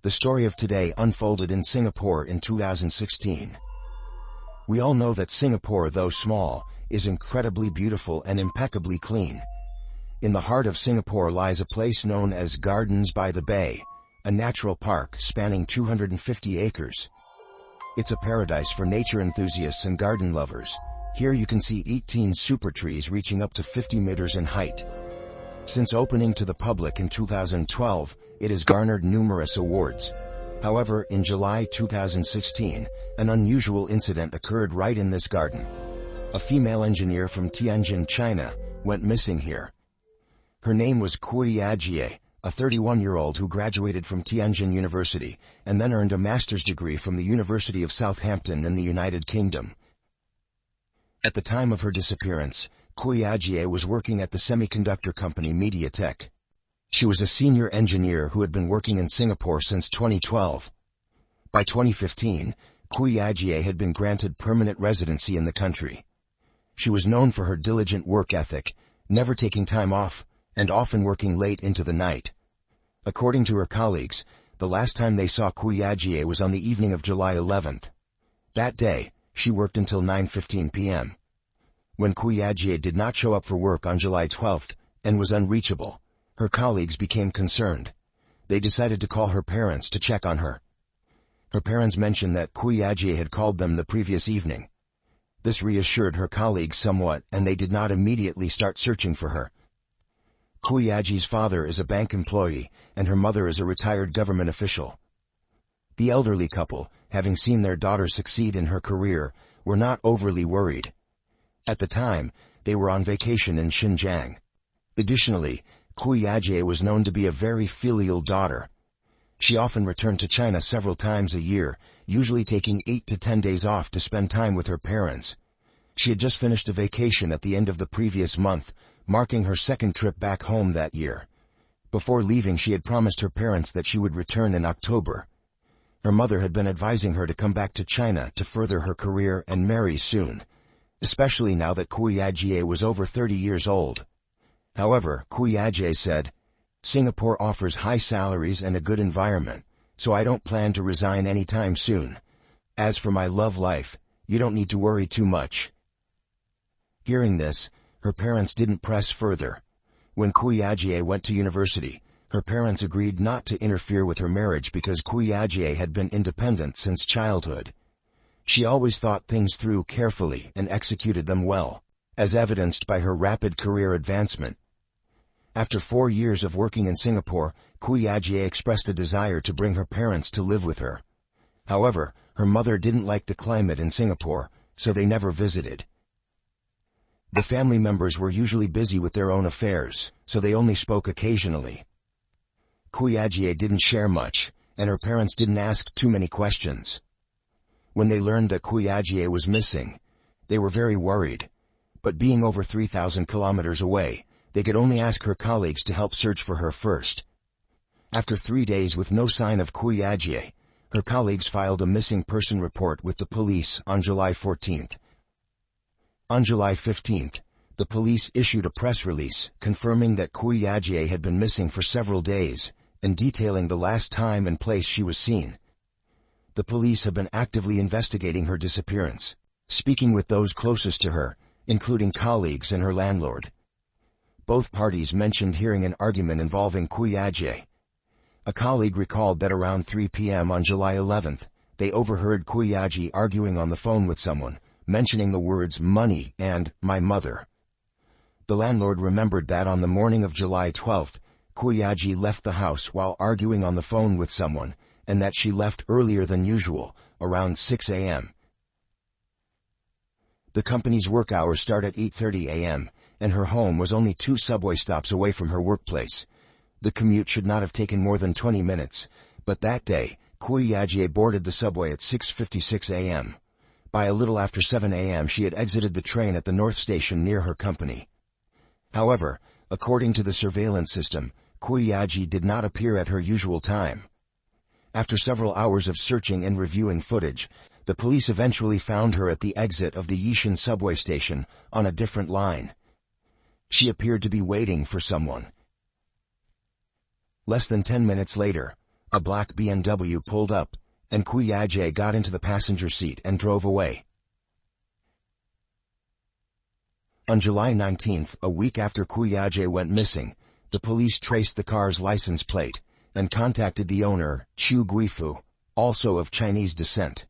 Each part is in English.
The story of today unfolded in Singapore in 2016. We all know that Singapore, though small, is incredibly beautiful and impeccably clean. In the heart of Singapore lies a place known as Gardens by the Bay, a natural park spanning 250 acres. It's a paradise for nature enthusiasts and garden lovers. Here you can see 18 super trees reaching up to 50 meters in height. Since opening to the public in 2012, it has garnered numerous awards. However, in July 2016, an unusual incident occurred right in this garden. A female engineer from Tianjin, China, went missing here. Her name was Kui Ajie, a 31-year-old who graduated from Tianjin University and then earned a master's degree from the University of Southampton in the United Kingdom. At the time of her disappearance, Kui Ajie was working at the semiconductor company MediaTek. She was a senior engineer who had been working in Singapore since 2012. By 2015, Kui Ajie had been granted permanent residency in the country. She was known for her diligent work ethic, never taking time off, and often working late into the night. According to her colleagues, the last time they saw Kui Ajie was on the evening of July 11th. That day, she worked until 9:15 p.m. When Kui Ajie did not show up for work on July 12th and was unreachable, her colleagues became concerned. They decided to call her parents to check on her. Her parents mentioned that Kui Ajie had called them the previous evening. This reassured her colleagues somewhat, and they did not immediately start searching for her. Kui Ajie's father is a bank employee, and her mother is a retired government official. The elderly couple, having seen their daughter succeed in her career, were not overly worried. At the time, they were on vacation in Xinjiang. Additionally, Kui Ajie was known to be a very filial daughter. She often returned to China several times a year, usually taking 8 to 10 days off to spend time with her parents. She had just finished a vacation at the end of the previous month, marking her second trip back home that year. Before leaving, she had promised her parents that she would return in October. Her mother had been advising her to come back to China to further her career and marry soon, especially now that Kui Ajie was over 30 years old. However, Kui Ajie said, "Singapore offers high salaries and a good environment, so I don't plan to resign anytime soon. As for my love life, you don't need to worry too much." Hearing this, her parents didn't press further. When Kui Ajie went to university, her parents agreed not to interfere with her marriage because Kui Ajie had been independent since childhood. She always thought things through carefully and executed them well, as evidenced by her rapid career advancement. After 4 years of working in Singapore, Kui Ajie expressed a desire to bring her parents to live with her. However, her mother didn't like the climate in Singapore, so they never visited. The family members were usually busy with their own affairs, so they only spoke occasionally. Kui Ajie didn't share much, and her parents didn't ask too many questions. When they learned that Kui Ajie was missing, they were very worried. But being over 3,000 kilometers away, they could only ask her colleagues to help search for her first. After 3 days with no sign of Kui Ajie, her colleagues filed a missing person report with the police on July 14th. On July 15th, the police issued a press release confirming that Kui Ajie had been missing for several days and detailing the last time and place she was seen. The police have been actively investigating her disappearance, speaking with those closest to her, including colleagues and her landlord. Both parties mentioned hearing an argument involving Kui Ajie. A colleague recalled that around 3 p.m. on July 11th, they overheard Kui Ajie arguing on the phone with someone, mentioning the words money and my mother. The landlord remembered that on the morning of July 12th, Kui Ajie left the house while arguing on the phone with someone, and that she left earlier than usual, around 6 a.m. The company's work hours start at 8:30 a.m., and her home was only 2 subway stops away from her workplace. The commute should not have taken more than 20 minutes, but that day, Kui Ajie boarded the subway at 6:56 a.m. By a little after 7 a.m. she had exited the train at the North Station near her company. However, according to the surveillance system, Kui Ajie did not appear at her usual time. After several hours of searching and reviewing footage, the police eventually found her at the exit of the Yishan subway station, on a different line. She appeared to be waiting for someone. Less than 10 minutes later, A black BMW pulled up, and Kuyaje got into the passenger seat and drove away. On July 19, a week after Kuyaje went missing, the police traced the car's license plate and contacted the owner, Chu Guifu, also of Chinese descent.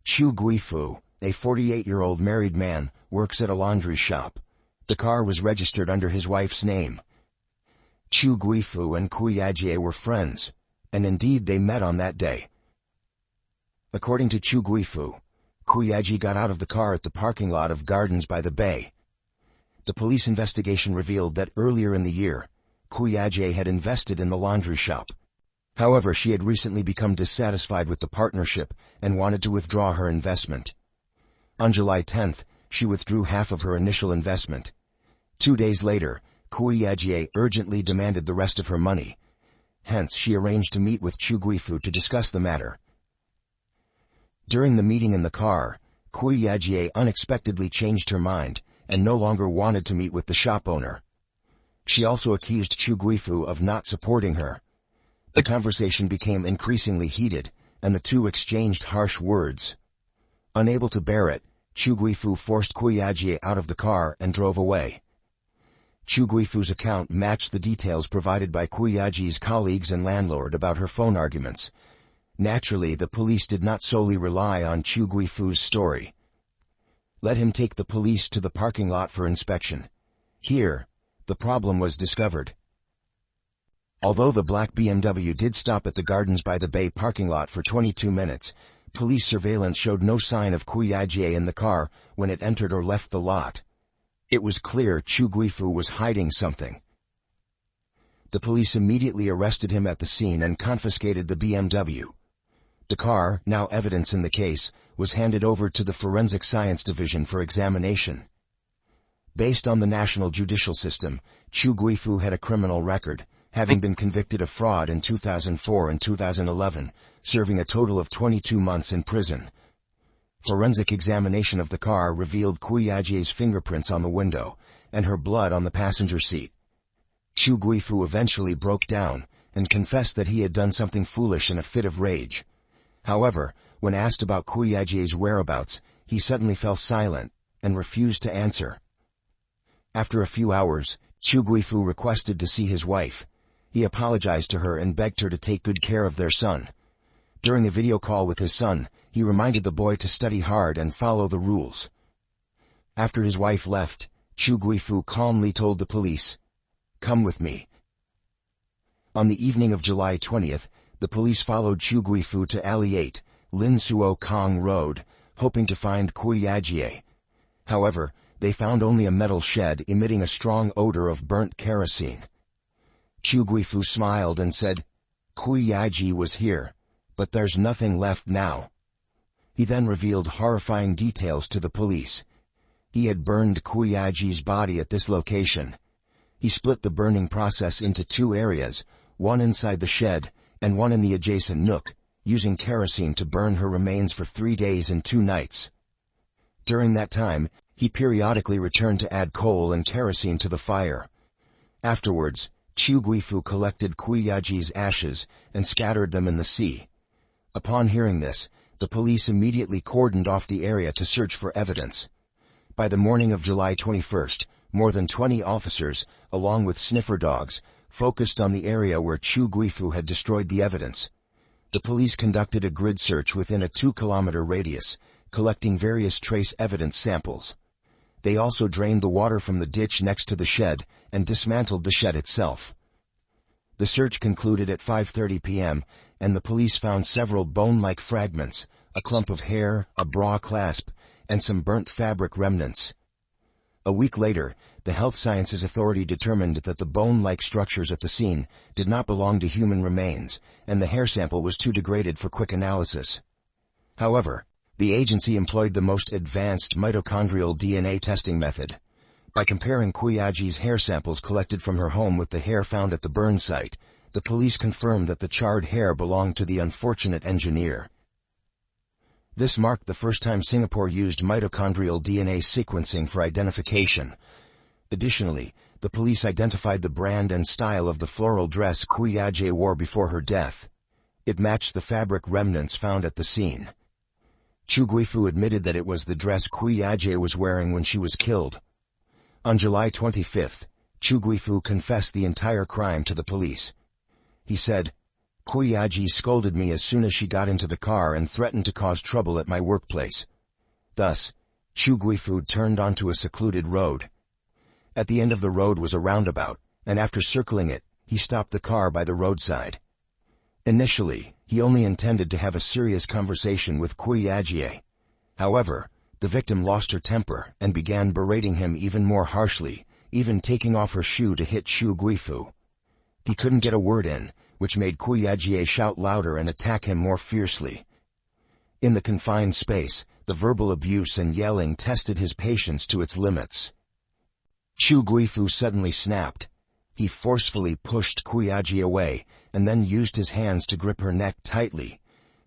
Chu Guifu, a 48-year-old married man, works at a laundry shop. The car was registered under his wife's name. Chu Guifu and Kuyaje were friends, and indeed they met on that day. According to Chu Guifu, Kuyaje got out of the car at the parking lot of Gardens by the Bay. The police investigation revealed that earlier in the year, Kuyaje had invested in the laundry shop. However, she had recently become dissatisfied with the partnership and wanted to withdraw her investment. On July 10, she withdrew half of her initial investment. 2 days later, Kuyaje urgently demanded the rest of her money. Hence, she arranged to meet with Chu Guifu to discuss the matter. During the meeting in the car, Kuyaje unexpectedly changed her mind and no longer wanted to meet with the shop owner. She also accused Chu Guifu of not supporting her. The conversation became increasingly heated, and the two exchanged harsh words. Unable to bear it, Chu Guifu forced Kuyaje out of the car and drove away. Chu Guifu's account matched the details provided by Kuyaje's colleagues and landlord about her phone arguments. Naturally, the police did not solely rely on Chu Guifu's story. Let him take the police to the parking lot for inspection. Here, the problem was discovered. Although the black BMW did stop at the Gardens by the Bay parking lot for 22 minutes, police surveillance showed no sign of Kuyaje in the car when it entered or left the lot. It was clear Chu Guifu was hiding something. The police immediately arrested him at the scene and confiscated the BMW. The car, now evidence in the case, was handed over to the Forensic Science Division for examination. Based on the national judicial system, Chu Guifu had a criminal record, having been convicted of fraud in 2004 and 2011, serving a total of 22 months in prison. Forensic examination of the car revealed Kuyaje's fingerprints on the window, and her blood on the passenger seat. Chu Guifu eventually broke down, and confessed that he had done something foolish in a fit of rage. However, when asked about Kuyaje's whereabouts, he suddenly fell silent, and refused to answer. After a few hours, Chu Guifu requested to see his wife. He apologized to her and begged her to take good care of their son. During a video call with his son, he reminded the boy to study hard and follow the rules. After his wife left, Chu Guifu calmly told the police, "Come with me." On the evening of July 20th, the police followed Chu Guifu to Alley 8, Lin Suo Kong Road, hoping to find Kuyaje. However, they found only a metal shed emitting a strong odor of burnt kerosene. Chu Guifu smiled and said, "Kuyaje was here, but there's nothing left now." He then revealed horrifying details to the police. He had burned Kuyaje's body at this location. He split the burning process into 2 areas, one inside the shed, and one in the adjacent nook, using kerosene to burn her remains for 3 days and 2 nights. During that time, he periodically returned to add coal and kerosene to the fire. Afterwards, Chu Guifu collected Kuyaje's ashes and scattered them in the sea. Upon hearing this, the police immediately cordoned off the area to search for evidence. By the morning of July 21st, more than 20 officers, along with sniffer dogs, focused on the area where Chu Guifu had destroyed the evidence. The police conducted a grid search within a 2-kilometer radius, collecting various trace evidence samples. They also drained the water from the ditch next to the shed and dismantled the shed itself. The search concluded at 5:30 p.m., and the police found several bone-like fragments, a clump of hair, a bra clasp, and some burnt fabric remnants. A week later, the Health Sciences Authority determined that the bone-like structures at the scene did not belong to human remains, and the hair sample was too degraded for quick analysis. However, the agency employed the most advanced mitochondrial DNA testing method. By comparing Kuyaje's hair samples collected from her home with the hair found at the burn site, the police confirmed that the charred hair belonged to the unfortunate engineer. This marked the first time Singapore used mitochondrial DNA sequencing for identification. Additionally, the police identified the brand and style of the floral dress Kuyaje wore before her death. It matched the fabric remnants found at the scene. Chu Guifu admitted that it was the dress Cui Ajie was wearing when she was killed. On July 25th, Chu Guifu confessed the entire crime to the police. He said, "Cui Ajie scolded me as soon as she got into the car and threatened to cause trouble at my workplace." Thus, Chu Guifu turned onto a secluded road. At the end of the road was a roundabout, and after circling it, he stopped the car by the roadside. Initially, he only intended to have a serious conversation with Cui Ajie. However, the victim lost her temper and began berating him even more harshly, even taking off her shoe to hit Chu Guifu. He couldn't get a word in, which made Cui Ajie shout louder and attack him more fiercely. In the confined space, the verbal abuse and yelling tested his patience to its limits. Chu Guifu suddenly snapped. He forcefully pushed Cui Ajie away, and then used his hands to grip her neck tightly.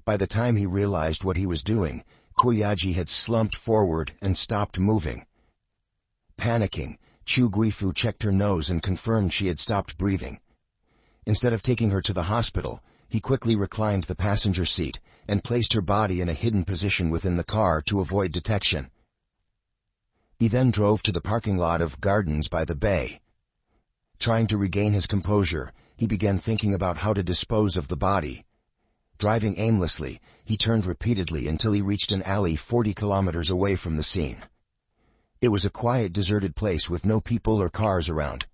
By the time he realized what he was doing, Cui Ajie had slumped forward and stopped moving. Panicking, Chu Guifu checked her nose and confirmed she had stopped breathing. Instead of taking her to the hospital, he quickly reclined the passenger seat and placed her body in a hidden position within the car to avoid detection. He then drove to the parking lot of Gardens by the Bay. Trying to regain his composure, he began thinking about how to dispose of the body. Driving aimlessly, he turned repeatedly until he reached an alley 40 kilometers away from the scene. It was a quiet, deserted place with no people or cars around.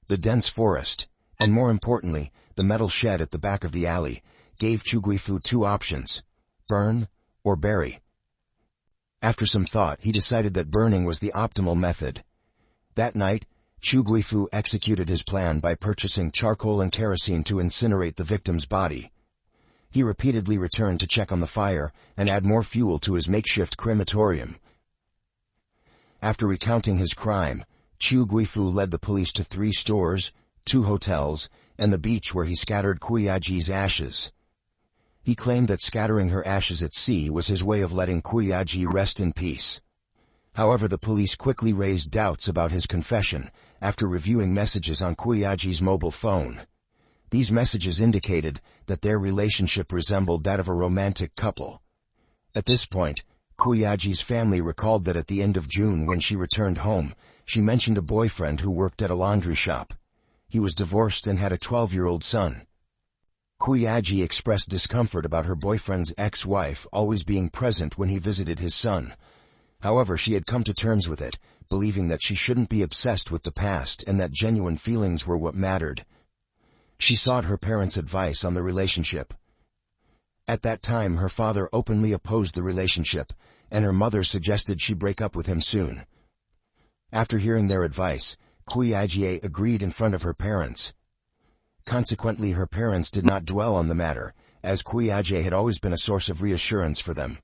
The dense forest, and more importantly, the metal shed at the back of the alley, gave Chu Guifu two options: burn or bury. After some thought, he decided that burning was the optimal method. That night, Chu Guifu executed his plan by purchasing charcoal and kerosene to incinerate the victim's body. He repeatedly returned to check on the fire and add more fuel to his makeshift crematorium. After recounting his crime, Chu Guifu led the police to 3 stores, 2 hotels, and the beach where he scattered Cui Ajie's ashes. He claimed that scattering her ashes at sea was his way of letting Cui Ajie rest in peace. However, the police quickly raised doubts about his confession after reviewing messages on Cui Ajie's mobile phone. These messages indicated that their relationship resembled that of a romantic couple. At this point, Cui Ajie's family recalled that at the end of June, when she returned home, she mentioned a boyfriend who worked at a laundry shop. He was divorced and had a 12-year-old son. Cui Ajie expressed discomfort about her boyfriend's ex-wife always being present when he visited his son. However, she had come to terms with it, believing that she shouldn't be obsessed with the past and that genuine feelings were what mattered. She sought her parents' advice on the relationship. At that time, her father openly opposed the relationship, and her mother suggested she break up with him soon. After hearing their advice, Cui Ajie agreed in front of her parents. Consequently, her parents did not dwell on the matter, as Cui Ajie had always been a source of reassurance for them.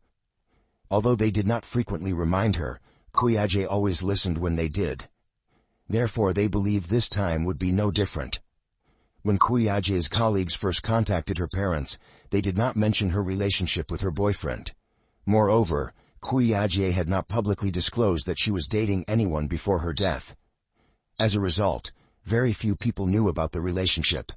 Although they did not frequently remind her, Cui Ajie always listened when they did. Therefore, they believed this time would be no different. When Cui Ajie's colleagues first contacted her parents, they did not mention her relationship with her boyfriend. Moreover, Cui Ajie had not publicly disclosed that she was dating anyone before her death. As a result, very few people knew about the relationship.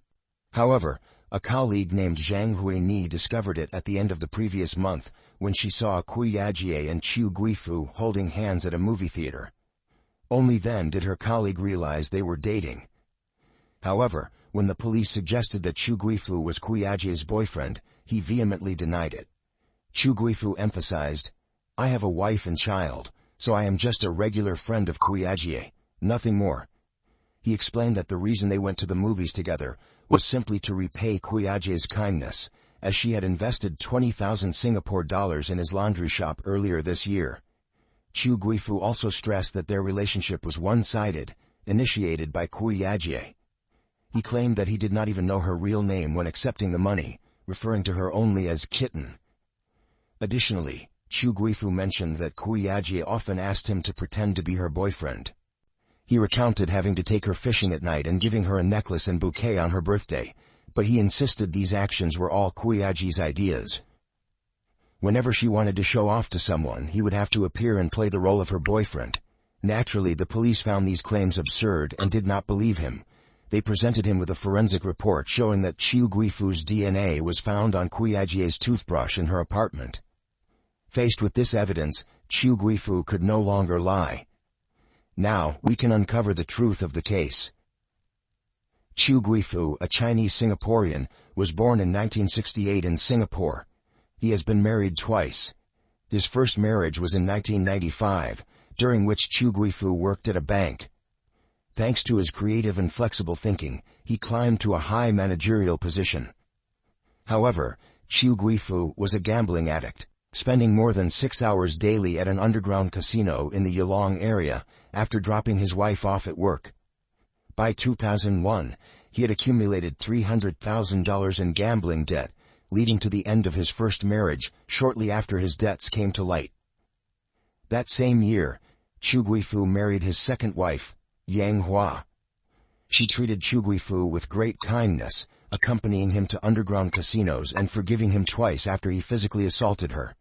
However, a colleague named Zhang Huini discovered it at the end of the previous month when she saw Cui Ajie and Chu Guifu holding hands at a movie theater. Only then did her colleague realize they were dating. However, when the police suggested that Chu Guifu was Cui Ajie's boyfriend, he vehemently denied it. Chu Guifu emphasized, "I have a wife and child, so I am just a regular friend of Cui Ajie, nothing more." He explained that the reason they went to the movies together was simply to repay Cui Ajie's kindness, as she had invested 20,000 Singapore dollars in his laundry shop earlier this year. Chu Guifu also stressed that their relationship was one-sided, initiated by Cui Ajie. He claimed that he did not even know her real name when accepting the money, referring to her only as Kitten. Additionally, Chu Guifu mentioned that Cui Ajie often asked him to pretend to be her boyfriend. He recounted having to take her fishing at night and giving her a necklace and bouquet on her birthday, but he insisted these actions were all Cui Ajie's ideas. Whenever she wanted to show off to someone, he would have to appear and play the role of her boyfriend. Naturally, the police found these claims absurd and did not believe him. They presented him with a forensic report showing that Chiu Guifu's DNA was found on Kuijie's toothbrush in her apartment. Faced with this evidence, Chiu Guifu could no longer lie. Now, we can uncover the truth of the case. Chiu Guifu, a Chinese Singaporean, was born in 1968 in Singapore. He has been married twice. His first marriage was in 1995, during which Chiu Guifu worked at a bank. Thanks to his creative and flexible thinking, he climbed to a high managerial position. However, Chiu Guifu was a gambling addict, spending more than 6 hours daily at an underground casino in the Yalong area, after dropping his wife off at work. By 2001, he had accumulated $300,000 in gambling debt, leading to the end of his first marriage shortly after his debts came to light. That same year, Chiu Guifu married his second wife, Yang Hua. She treated Chiu Guifu with great kindness, accompanying him to underground casinos and forgiving him twice after he physically assaulted her.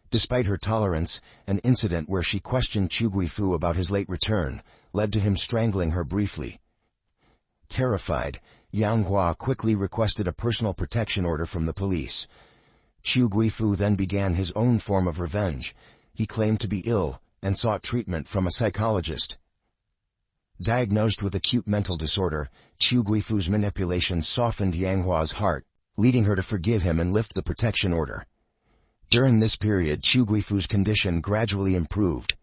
Despite her tolerance, an incident where she questioned Chiu Guifu about his late return led to him strangling her briefly. Terrified, Yang Hua quickly requested a personal protection order from the police. Chiu Guifu then began his own form of revenge. He claimed to be ill and sought treatment from a psychologist. Diagnosed with acute mental disorder, Chiu Guifu's manipulation softened Yang Hua's heart, leading her to forgive him and lift the protection order. During this period, Chiu Guifu's condition gradually improved.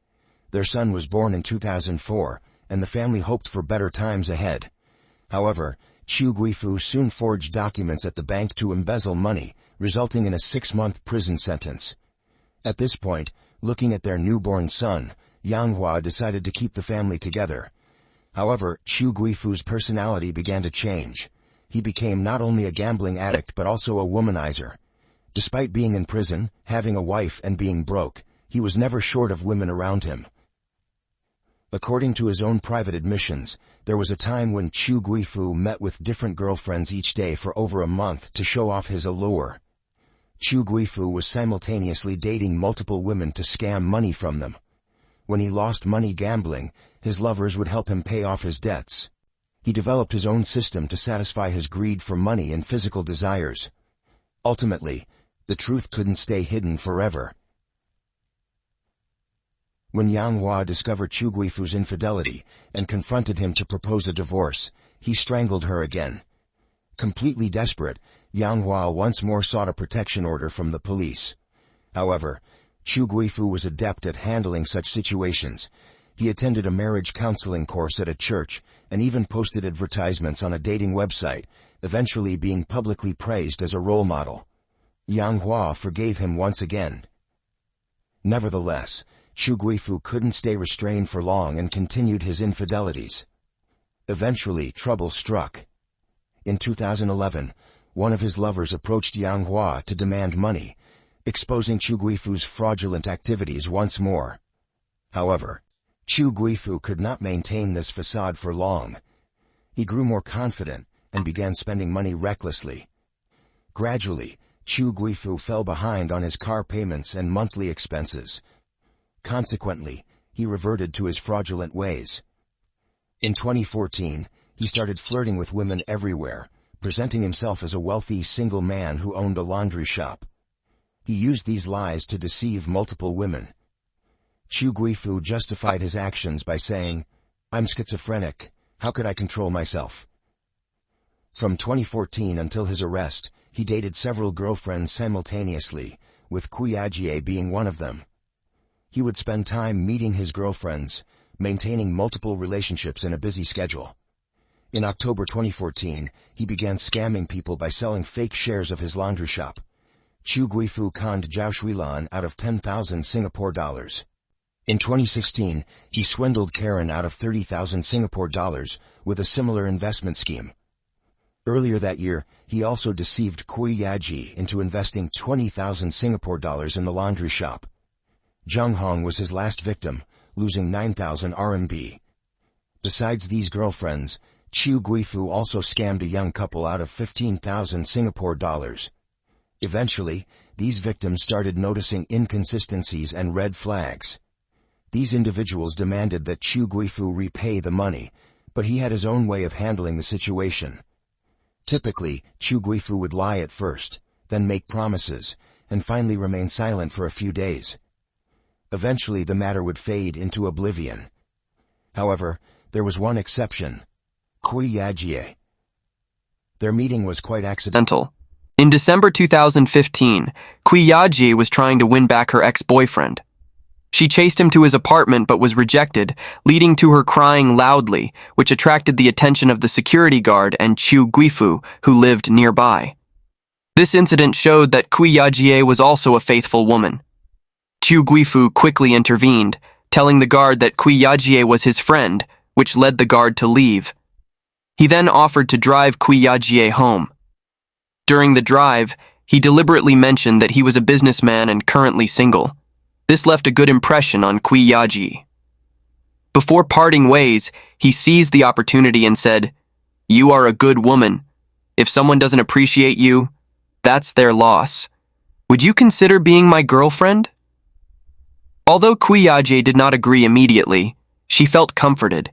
Their son was born in 2004, and the family hoped for better times ahead. However, Chiu Guifu soon forged documents at the bank to embezzle money, resulting in a 6-month prison sentence. At this point, looking at their newborn son, Yang Hua decided to keep the family together. However, Chiu Guifu's personality began to change. He became not only a gambling addict but also a womanizer. Despite being in prison, having a wife and being broke, he was never short of women around him. According to his own private admissions, there was a time when Chiu Guifu met with different girlfriends each day for over a month to show off his allure. Chiu Guifu was simultaneously dating multiple women to scam money from them. When he lost money gambling, his lovers would help him pay off his debts. He developed his own system to satisfy his greed for money and physical desires. Ultimately, the truth couldn't stay hidden forever. When Yang Hua discovered Chiu Guifu's infidelity and confronted him to propose a divorce, he strangled her again. Completely desperate, Yang Hua once more sought a protection order from the police. However, Chiu Guifu was adept at handling such situations. He attended a marriage counseling course at a church and even posted advertisements on a dating website, eventually being publicly praised as a role model. Yang Hua forgave him once again. Nevertheless, Chiu Guifu couldn't stay restrained for long and continued his infidelities. Eventually, trouble struck. In 2011, one of his lovers approached Yang Hua to demand money, exposing Chiu Guifu's fraudulent activities once more. However, Chiu Guifu could not maintain this facade for long. He grew more confident and began spending money recklessly. Gradually, Chiu Guifu fell behind on his car payments and monthly expenses. Consequently, he reverted to his fraudulent ways. In 2014, he started flirting with women everywhere, presenting himself as a wealthy single man who owned a laundry shop. He used these lies to deceive multiple women. Chiu Guifu justified his actions by saying, "I'm schizophrenic. How could I control myself?" From 2014 until his arrest, he dated several girlfriends simultaneously, with Kuijie being one of them. He would spend time meeting his girlfriends, maintaining multiple relationships in a busy schedule. In October 2014, he began scamming people by selling fake shares of his laundry shop. Chiu Guifu conned Zhao Shuilan out of 10,000 Singapore dollars. In 2016, he swindled Karen out of 30,000 Singapore dollars with a similar investment scheme. Earlier that year, he also deceived Kuijie into investing 20,000 Singapore dollars in the laundry shop. Zheng Hong was his last victim, losing 9,000 RMB. Besides these girlfriends, Chiu Guifu also scammed a young couple out of 15,000 Singapore dollars. Eventually, these victims started noticing inconsistencies and red flags. These individuals demanded that Chiu Guifu repay the money, But he had his own way of handling the situation. Typically, Chu Guifu would lie at first, then make promises, and finally remain silent for a few days. Eventually the matter would fade into oblivion. However, there was one exception: Kui Yajie. Their meeting was quite accidental. In December 2015, Kui Yajie was trying to win back her ex-boyfriend. She chased him to his apartment but was rejected, leading to her crying loudly, which attracted the attention of the security guard and Chu Guifu, who lived nearby. This incident showed that Kui Yajie was also a faithful woman. Chu Guifu quickly intervened, telling the guard that Kui Yajie was his friend, which led the guard to leave. He then offered to drive Kui Yajie home. During the drive, he deliberately mentioned that he was a businessman and currently single. This left a good impression on Kui Yajie. Before parting ways, he seized the opportunity and said, "You are a good woman. If someone doesn't appreciate you, that's their loss. Would you consider being my girlfriend?" Although Kui Yajie did not agree immediately, she felt comforted.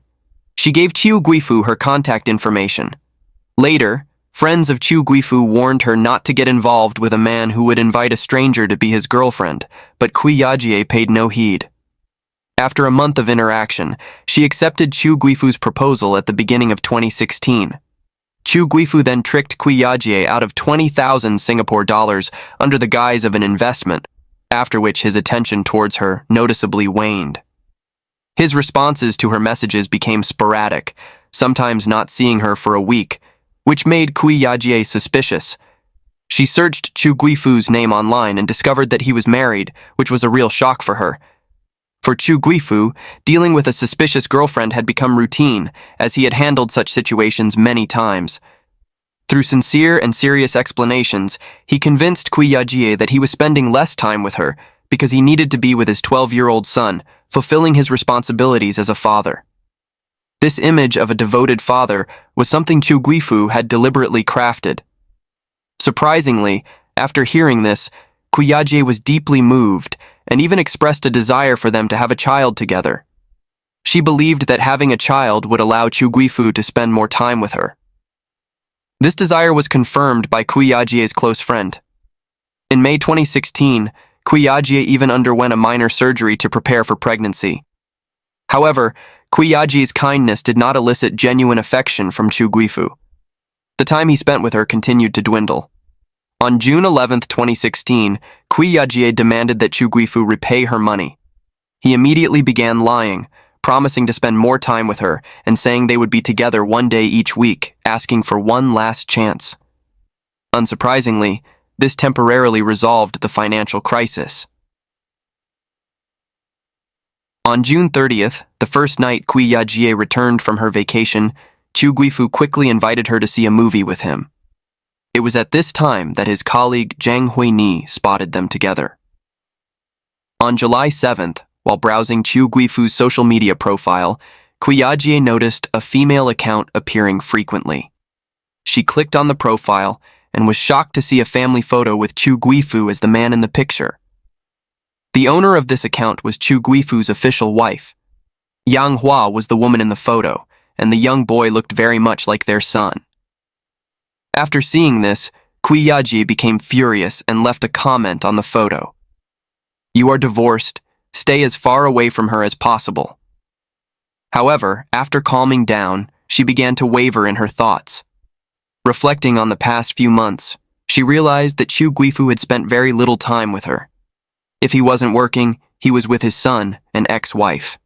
She gave Chu Guifu her contact information. Later, friends of Chu Guifu warned her not to get involved with a man who would invite a stranger to be his girlfriend, but Kui Yajie paid no heed. After a month of interaction, she accepted Chu Guifu's proposal at the beginning of 2016. Chu Guifu then tricked Kui Yajie out of 20,000 Singapore dollars under the guise of an investment, after which his attention towards her noticeably waned. His responses to her messages became sporadic, sometimes not seeing her for a week, which made Kui Yajie suspicious. She searched Chu Guifu's name online and discovered that he was married, which was a real shock for her. For Chu Guifu, dealing with a suspicious girlfriend had become routine, as he had handled such situations many times. Through sincere and serious explanations, he convinced Kui Yajie that he was spending less time with her because he needed to be with his 12-year-old son, fulfilling his responsibilities as a father. This image of a devoted father was something Chu Guifu had deliberately crafted. Surprisingly, after hearing this, Kui Yajie was deeply moved and even expressed a desire for them to have a child together. She believed that having a child would allow Chu Guifu to spend more time with her. This desire was confirmed by Kui Yajie's close friend. In May 2016, Kui Yajie even underwent a minor surgery to prepare for pregnancy. However, Kui Yajie's kindness did not elicit genuine affection from Chu Guifu. The time he spent with her continued to dwindle. On June 11, 2016, Kui Yajie demanded that Chu Guifu repay her money. He immediately began lying, promising to spend more time with her and saying they would be together one day each week, asking for one last chance. Unsurprisingly, this temporarily resolved the financial crisis. On June 30th, the first night Kui Yajie returned from her vacation, Chu Guifu quickly invited her to see a movie with him. It was at this time that his colleague Zhang Huini spotted them together. On July 7th, while browsing Chu Guifu's social media profile, Kui Yajie noticed a female account appearing frequently. She clicked on the profile and was shocked to see a family photo with Chu Guifu as the man in the picture. The owner of this account was Chu Guifu's official wife. Yang Hua was the woman in the photo, and the young boy looked very much like their son. After seeing this, Kui Yajie became furious and left a comment on the photo. "You are divorced. Stay as far away from her as possible." However, after calming down, she began to waver in her thoughts. Reflecting on the past few months, she realized that Chu Guifu had spent very little time with her. If he wasn't working, he was with his son and ex-wife.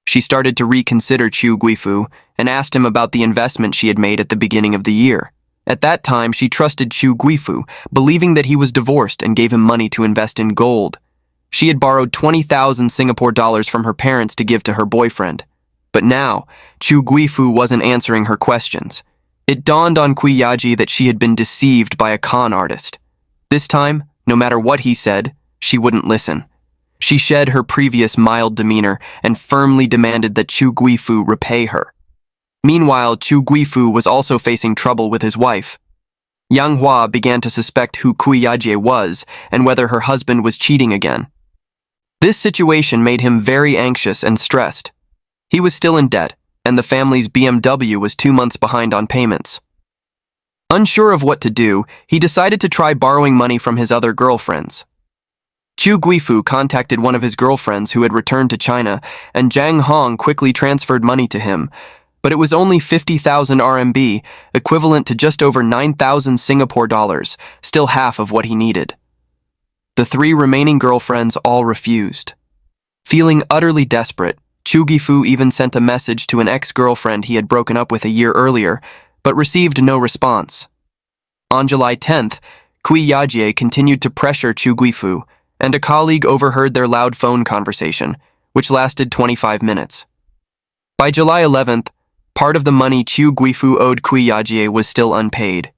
She started to reconsider Chu Guifu and asked him about the investment she had made at the beginning of the year. At that time, she trusted Chu Guifu, believing that he was divorced and gave him money to invest in gold. She had borrowed 20,000 Singapore dollars from her parents to give to her boyfriend. But now, Chu Guifu wasn't answering her questions. It dawned on Kui Yajie that she had been deceived by a con artist. This time, no matter what he said, she wouldn't listen. She shed her previous mild demeanor and firmly demanded that Chu Guifu repay her. Meanwhile, Chu Guifu was also facing trouble with his wife. Yang Hua began to suspect who Kui Yajie was and whether her husband was cheating again. This situation made him very anxious and stressed. He was still in debt, and the family's BMW was 2 months behind on payments. Unsure of what to do, he decided to try borrowing money from his other girlfriends. Chu Guifu contacted one of his girlfriends who had returned to China, and Zhang Hong quickly transferred money to him, but it was only 50,000 RMB, equivalent to just over 9,000 Singapore dollars, still half of what he needed. The 3 remaining girlfriends all refused. Feeling utterly desperate, Chu Guifu even sent a message to an ex-girlfriend he had broken up with a year earlier, but received no response. On July 10th, Kui Yajie continued to pressure Chu Guifu, and a colleague overheard their loud phone conversation, which lasted 25 minutes. By July 11th, part of the money Chu Guifu owed Kui Yajie was still unpaid.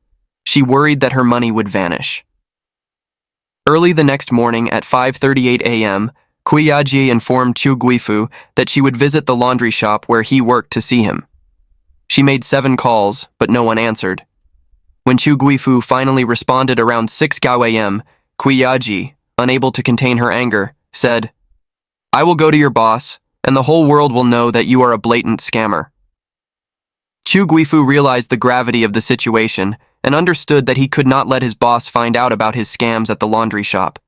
She worried that her money would vanish. Early the next morning at 5:38 a.m., Kui Yajie informed Chu Guifu that she would visit the laundry shop where he worked to see him. She made 7 calls, but no one answered. When Chu Guifu finally responded around 6 a.m., Kui Yajie, unable to contain her anger, said, "I will go to your boss, and the whole world will know that you are a blatant scammer." Chu Guifu realized the gravity of the situation and understood that he could not let his boss find out about his scams at the laundry shop.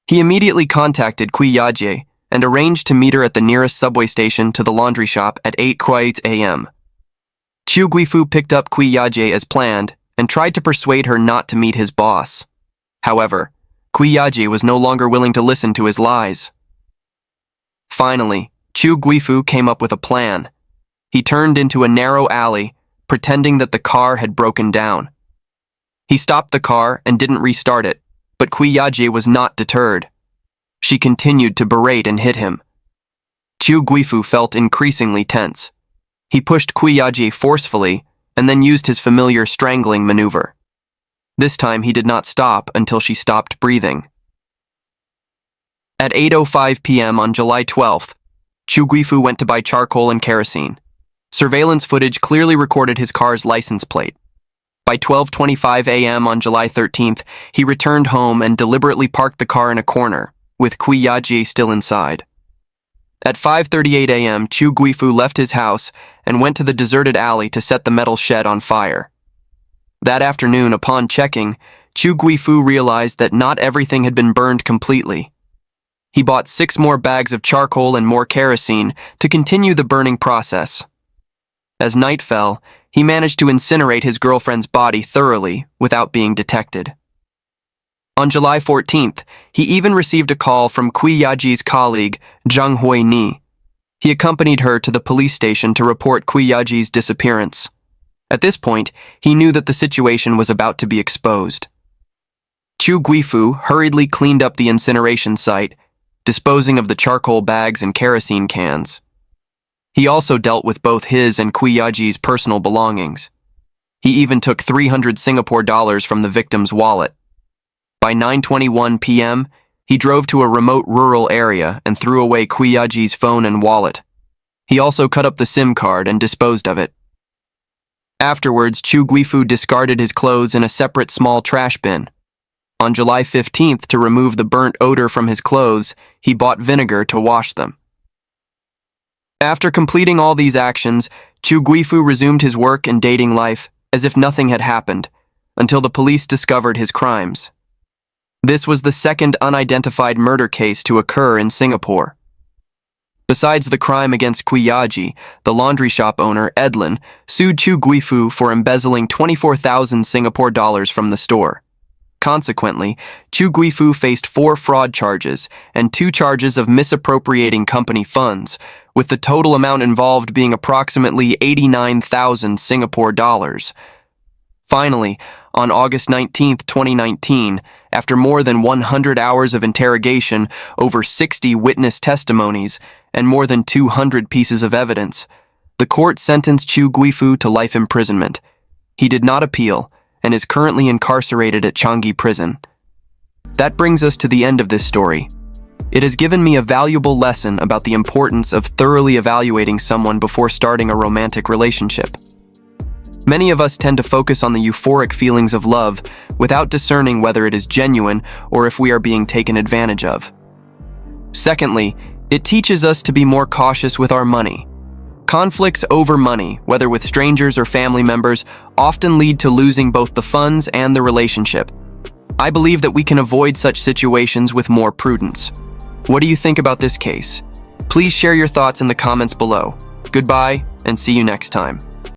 He immediately contacted Kui Yajie and arranged to meet her at the nearest subway station to the laundry shop at 8 a.m. Chu Guifu picked up Kui Yajie as planned and tried to persuade her not to meet his boss. However, Kui Yajie was no longer willing to listen to his lies. Finally, Chu Guifu came up with a plan. He turned into a narrow alley, pretending that the car had broken down. He stopped the car and didn't restart it, but Kui Yajie was not deterred. She continued to berate and hit him. Chu Guifu felt increasingly tense. He pushed Kui Yajie forcefully and then used his familiar strangling maneuver. This time he did not stop until she stopped breathing. At 8:05 p.m. on July 12th, Chu Guifu went to buy charcoal and kerosene. Surveillance footage clearly recorded his car's license plate. By 12:25 a.m. on July 13th, he returned home and deliberately parked the car in a corner, with Kui Yajie still inside. At 5:38 a.m., Chu Guifu left his house and went to the deserted alley to set the metal shed on fire. That afternoon, upon checking, Chu Guifu realized that not everything had been burned completely. He bought 6 more bags of charcoal and more kerosene to continue the burning process. As night fell, he managed to incinerate his girlfriend's body thoroughly without being detected. On July 14th, he even received a call from Kui Yajie's colleague, Zhang Huini. He accompanied her to the police station to report Kui Yajie's disappearance. At this point, he knew that the situation was about to be exposed. Chu Guifu hurriedly cleaned up the incineration site, disposing of the charcoal bags and kerosene cans. He also dealt with both his and Kui Yajie's personal belongings. He even took 300 Singapore dollars from the victim's wallet. By 9:21 p.m., he drove to a remote rural area and threw away Kui Yajie's phone and wallet. He also cut up the SIM card and disposed of it. Afterwards, Chu Guifu discarded his clothes in a separate small trash bin. On July 15th, to remove the burnt odor from his clothes, he bought vinegar to wash them. After completing all these actions, Chu Guifu resumed his work and dating life as if nothing had happened, until the police discovered his crimes. This was the second unidentified murder case to occur in Singapore. Besides the crime against Kui Yajie, the laundry shop owner, Edlin, sued Chu Guifu for embezzling 24,000 Singapore dollars from the store. Consequently, Chu Guifu faced 4 fraud charges and 2 charges of misappropriating company funds, with the total amount involved being approximately 89,000 Singapore dollars. Finally, on August 19, 2019, after more than 100 hours of interrogation, over 60 witness testimonies, and more than 200 pieces of evidence, the court sentenced Chu Guifu to life imprisonment. He did not appeal and is currently incarcerated at Changi Prison. That brings us to the end of this story. It has given me a valuable lesson about the importance of thoroughly evaluating someone before starting a romantic relationship. Many of us tend to focus on the euphoric feelings of love without discerning whether it is genuine or if we are being taken advantage of. Secondly, it teaches us to be more cautious with our money. Conflicts over money, whether with strangers or family members, often lead to losing both the funds and the relationship. I believe that we can avoid such situations with more prudence. What do you think about this case? Please share your thoughts in the comments below. Goodbye, and see you next time.